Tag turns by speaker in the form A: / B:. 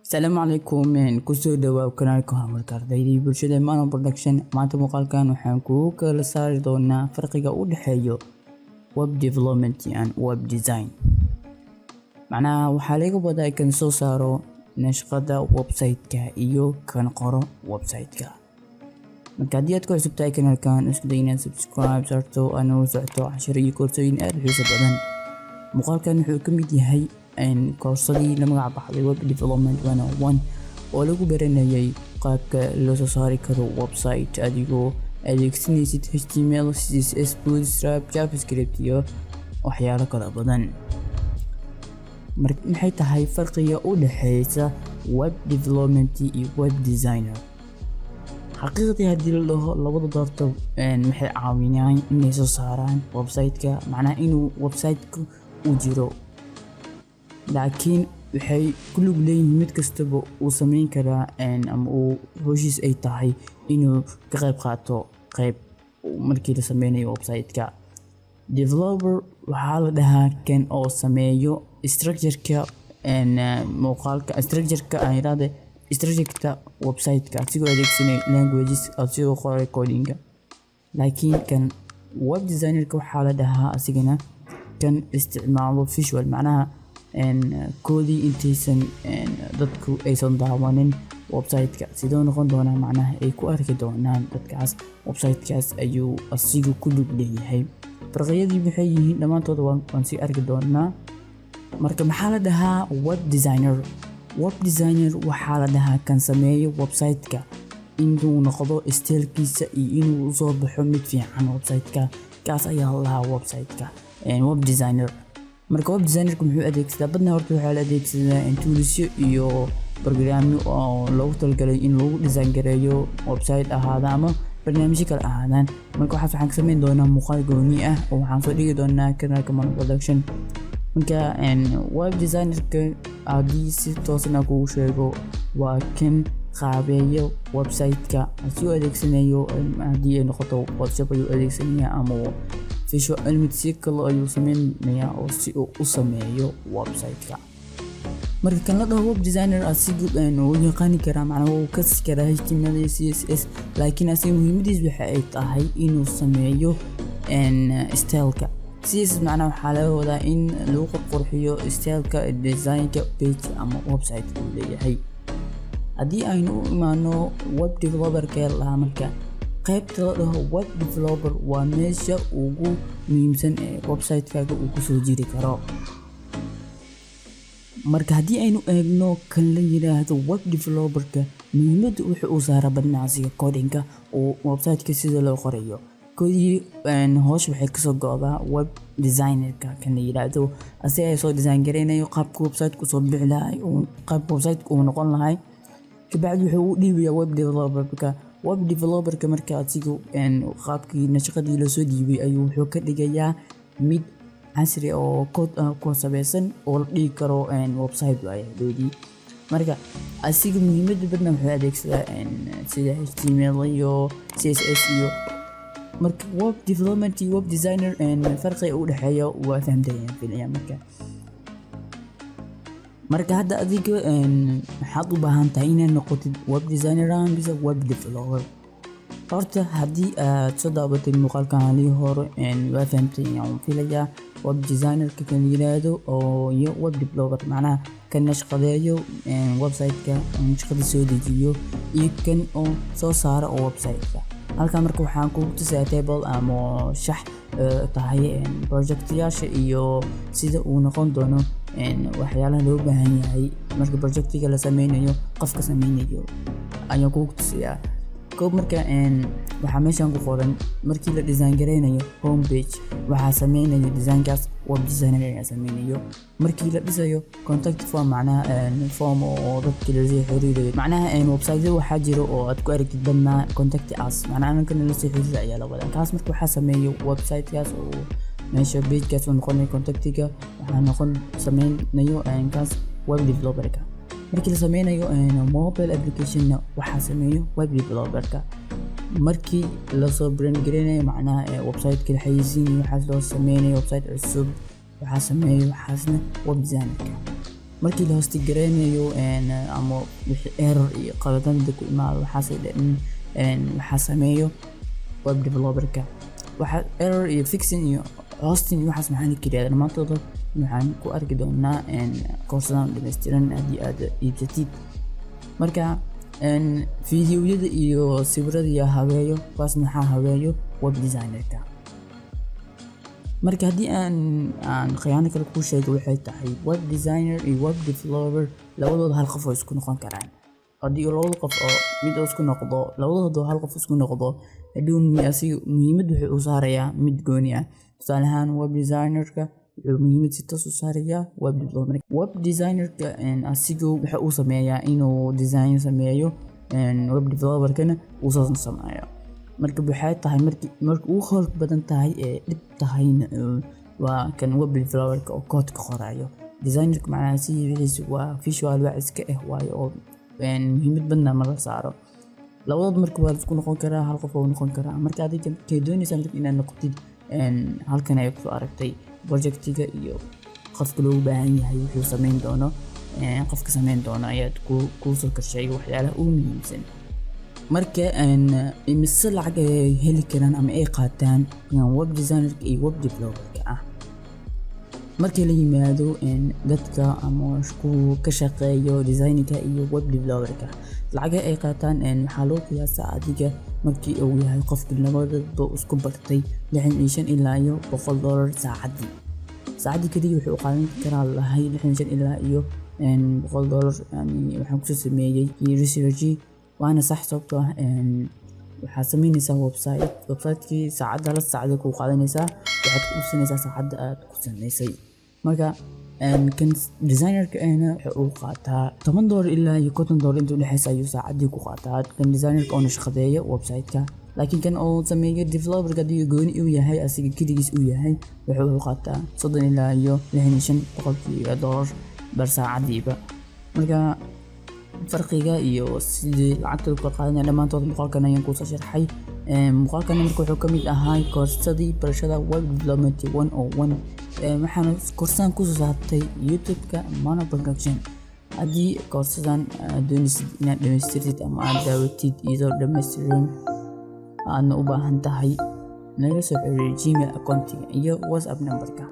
A: السلام عليكم kusoo dhawaad kanaalka horumarka ardayda bulshada Mano Production maanta muuqaalkan waxaan ku kala saari doonaa farqiga u dhaxeeyo web development and web design. macnaha waxa laga wadaa kan soo saaro nashqada website-ka iyo kan qoro website-ka. marka haddii aad ku cusub tahay kanaalkan isku day inaad subscribe sarto anoo socto casharo iyo koorsooyin aad u xiiso badan. muuqaalkan wuxuu ka mid yahay koorsadii la magac baxday web development 101 oo lagu baranayay qaabka loo soo saari karo website adigoo adeegsanaysid HTML, CSS, Bootstrap, JavaScript iyo waxyaalo kala badan. maxay tahay farqiga u dhaxeeya web development iyo web designer? xaqiiqdii haddii la dhaho labada doorto maxay caawinayaan inay soo saaraan website-ka, macnaha inuu website-ku u jiro, laakiin waxay ku lug leeyihiin mid kastaba uu sameyn karaa ama uu hawshiis ay tahay inuu ka qayb qaato markii la sameynayo website-ka. developer waxaa la dhahaa kan oo sameeyo structure-ka muuqaalka structure-ka website-ka asigoo adeegsanaya languages asigoo qoray coding-ka. laakiin kan web designer-ka waxaa la dhahaa asigana kan isticmaalo visual, macnaha koodii intaysan dadku aysan daawanin website-ka sidoo noqon doona, macnaha ay ku arki doonaan dadkaas website-kaas ayuu asigu ku lug leeyahay. farqiyadii waxay yihiin dhammaantood waan sii arki doonaa. marka maxaa la dhahaa web designer? web designer waxaa la dhahaa kan sameeyo website-ka inuu noqdo stylekiisa iyo inuu soo baxo mid fiican website-ka, kaas ayaa la dhahaa website-ka web designer. marka web designer-ku muxuu adeegsadaa? badna horta waxaa la adeegsadaa tools iyo programyo oo loogu talagalay in lagu design gareeyo website ahaada ama barnaamijyo kale ahaadaan. marka waxaan ka sameyn doonaa muuqaal gooni ah oo waxaan soo dhigi doonaa kanaalka Mano Production. marka web designer-ka haddii si toosna kugu sheego waa kan qaabeeyo website-ka asigoo adeegsanayo haddii ay noqoto Photoshop ayuu adeegsanaya ama visual element si kale ayuu sameynayaa oo si uu u sameeyo website-ka. marka kan la dhaho web designer asigu uu yaqaani karaa, macnaha uu ka sii karaa HTML iyo CSS, laakiin asigu muhiimadiisu waxa ay tahay inuu sameeyo style-ka. CSS macnaha waxaa laga wadaa in lagu qurxiyo style-ka design-ka page ama website uu leeyahay. haddii aynu u imaano web developer-ka lahaa, marka qaybta la dhaho web developer waa meesha ugu muhiimsan ee website-kaaga uu ku soo jiri karo. marka haddii aynu eegno kan la yiraahdo web developer-ka, muhiimadda wuxuu u saaraa badnaasiga coding-ka oo website-ka sida loo qorayo. koodii hoosh waxay kasoo go'daa web designer-ka kan la yiraahdo, asi ay soo design gareynayo qaabka website-ku soo bixi lahay oo qaabka website-ku uu noqon lahay, kabacdi wuxuu u dhiibayaa web developer-ka. web developer-ka marka asigu qaabkii nashqadii la soo dhiibay ayuu wuxuu ka dhigayaa mid casri oo code ku saabsan oo la dhigi karo website doodii. marka asigu muhiimadda badna wuxuu adeegsadaa sida HTML iyo CSS iyo. marka web development iyo web designer farqiga u dhaxeeyo waa fahamtayaan filayaa. marka hadda adiga waxaad u baahan tahay inaad noqotid web designer ama web developer. horta haddii aad soo daabatay muuqaalkan halii hore waa fahamtayaan filayaa. web designer-ka kan yiraahdo oo iyo web developer macnaha kan nashqadeeyo website-ka nashqada soo dejiyo iyo kan oo soo saara oo website-ka. halka marka waxaan ku tusayaa table ama shax tahay project-yaasha iyo sida uu noqon doono waxyaalaha loo baahan yahay marka project-ga la sameynayo qofka sameynayo ayaan ku tusayaa. marka waxaa meeshan ku qoran markii la design gareynayo home page waxaa sameynaya design-kaas web designer ayaa sameynayo. markii la dhisayo contact form, macnaha form oo dadka la soo xiriirayo, macnaha website-yada waxaa jiro oo aad ku aragtid badnaa contact us, macnaha ninkan la soo xiriira ayaa la wadaa. kaas marka waxaa sameeyo website-kaas oo meesha page-kaas uu noqonayo contact-ga waxaa sameynayo kaas web developer-ka. markii la sameynayo mobile application waxaa sameeyo web developer-ka. markii la soo brand gareynayo, macnaha website-ka la xayeysiinayo waxaas loo sameynayo website cusub waxaa sameeyo waxaasna web designer-ka. markii la hosti gareynayo ama wixii error iyo qaladada ku imaado waxaa sameeyo web developer-ka. waxa error iyo fixing iyo hosting waxaas maxaan kiriyaa dhamaantooda waxaan ku arki doonaa koorsadan dhameystiran haddii aad iibsatid. Marka fiidiyowyada iyo sawirada habeeyo kuwaas maxaa habeeyo web designer-ka. marka haddii aan khiyaano kale ku sheego waxay tahay web designer iyo web developer labadooda hal qof oo isku noqon karaan. haddii labada qof oo mid isku noqdo labadooda hal qof isku noqdo hadhow muhiimad wuxuu u saarayaa mid gooni ah. tusaale ahaan web designer-ka wuxuu muhiimad si toos u saarayaa web developer. web designer-ka asigu waxa uu sameeyaa inuu design sameeyo web developer-kana uu soo sameeyo. marka waxay tahay marka uu howl badan tahay ee dib tahayna waa kan web developer-ka oo code ka qorayo. designer-ka macnaheedu wixiisu waa visual wax iska waayo oo muhiimad badan ma la saaro. labadooda marka waa isku noqon karaa hal qof oo noqon karaa. marka adiga kay doonaysaa inaad noqotid halkan ay ku aragtay project-iga iyo qofka loogu baahan yahay wuxuu sameyn doono qofka sameyn doono ayaad ku soo karshay waxyaalaha ugu muhiimsan. marka imise lacag ay heli karaan ama ay qaataan web designer-ka iyo web developer-ka ah. markii la yimaado dadka ama ka shaqeeyo design-ka iyo web developer-ka lacag ay qaataan waxaa loo qiyaasaa adiga markii uu yahay qofka labadaba isku bartay $65 ilaa $100 saacadii kaliya wuxuu qaadan karaa $65 ilaa $100. yani waxaan kusoo sameeyey research waana sax sababtoo ah waxaa sameynaysaa website-kii saacadda la saacada ku qaadanaysaa waxaad ku iibsanaysaa saacadda aad ku sameysay. marka kan designer-ka waxa uu qaataa $10 ilaa $50 inta u dhaxaysa ayuu saacadii ku qaataa kan designer-ka oo shaqadeeya website-ka. laakiin kan oo sameeyo developer-ka hadii gooni uu yahay asiga kaligiis uu yahay wuxuu qaataa $30 ilaa $65 bar saacadiiba. marka farqiga iyo sidii lacagta ku qaadanaya dhamaantood muuqaalkan ayaan ku soo sharxay. muuqaalkan marka wuxuu kamid ahaa koorsadii barashada web development 101 waxaan koorsaan ku soo saartay YouTube-ka Mono Production. haddii koorsadan doonaysid inaad dhamaystirtid ama aad daawatid iyadoo dhammaystiran aadna u baahan tahay naga soo xiriir Gmail account iyo WhatsApp number-ka.